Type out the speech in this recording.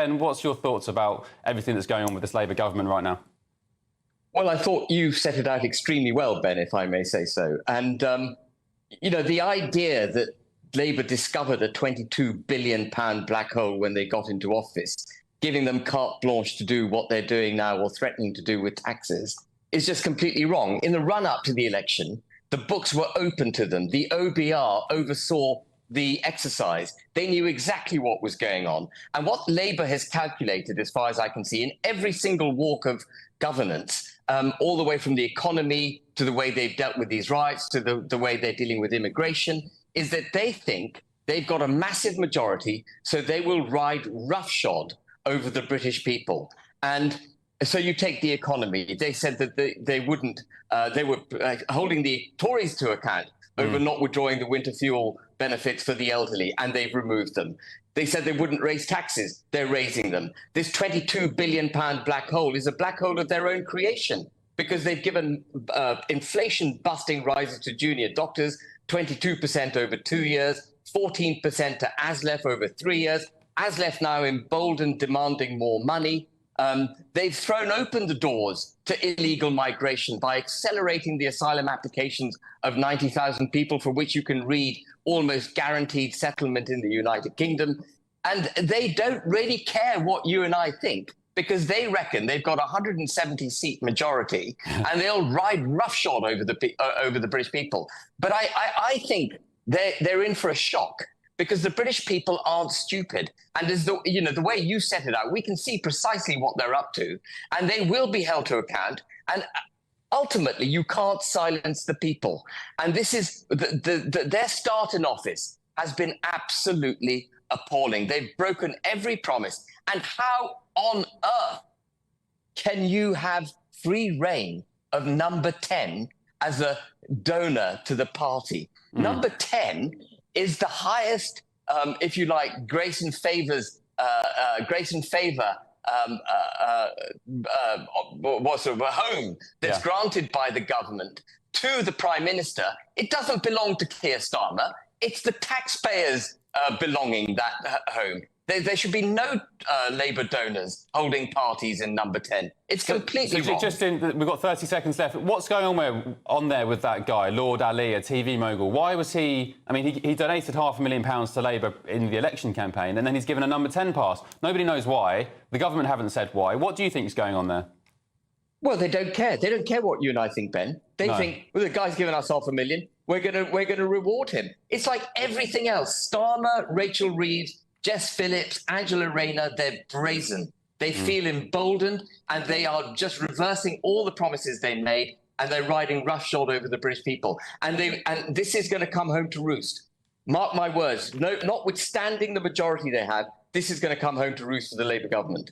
Ben, what's your thoughts about everything that's going on with this Labour government right now? Well, I thought you set it out extremely well, Ben, if I may say so. And, the idea that Labour discovered a £22 billion black hole when they got into office, giving them carte blanche to do what they're doing now or threatening to do with taxes, is just completely wrong. In the run-up to the election, the books were open to them. The OBR oversaw the exercise. They knew exactly what was going on. And what Labour has calculated, as far as I can see, in every single walk of governance, all the way from the economy to the way they've dealt with these riots to the way they're dealing with immigration, is that they think they've got a massive majority, so they will ride roughshod over the British people. And so you take the economy. They said that they wouldn't, they were holding the Tories to account over not withdrawing the winter fuel benefits for the elderly, and they've removed them. They said they wouldn't raise taxes. They're raising them. This £22 billion black hole is a black hole of their own creation, because they've given inflation-busting rises to junior doctors, 22% over 2 years, 14% to ASLEF over 3 years. ASLEF now emboldened, demanding more money. They've thrown open the doors to illegal migration by accelerating the asylum applications of 90,000 people, for which you can read almost guaranteed settlement in the United Kingdom. And they don't really care what you and I think, because they reckon they've got a 170-seat majority and they'll ride roughshod over the British people. But I think they're in for a shock, because the British people aren't stupid. And as the way you set it out, we can see precisely what they're up to, and they will be held to account. And ultimately, you can't silence the people. And this is their start in office has been absolutely appalling. They've broken every promise. And how on earth can you have free reign of number 10 as a donor to the party? Number 10 is the highest, if you like, grace and favor what's a home that's granted by the government to the Prime Minister. It doesn't belong to Keir Starmer. It's the taxpayers belonging that home. There should be no Labour donors holding parties in number 10. It's completely wrong. We've got 30 seconds left. What's going on there with that guy, Lord Ali, a TV mogul? Why was he... I mean, he donated £500,000 to Labour in the election campaign, and then he's given a number 10 pass. Nobody knows why. The government haven't said why. What do you think is going on there? Well, they don't care. They don't care what you and I think, Ben. They think, well, the guy's given us $500,000. We're gonna reward him. It's like everything else. Starmer, Rachel Reeves, Jess Phillips, Angela Rayner, they're brazen. They feel emboldened, and they are just reversing all the promises they made, and they're riding roughshod over the British people. And this is going to come home to roost. Mark my words. No, notwithstanding the majority they have, this is going to come home to roost for the Labour government.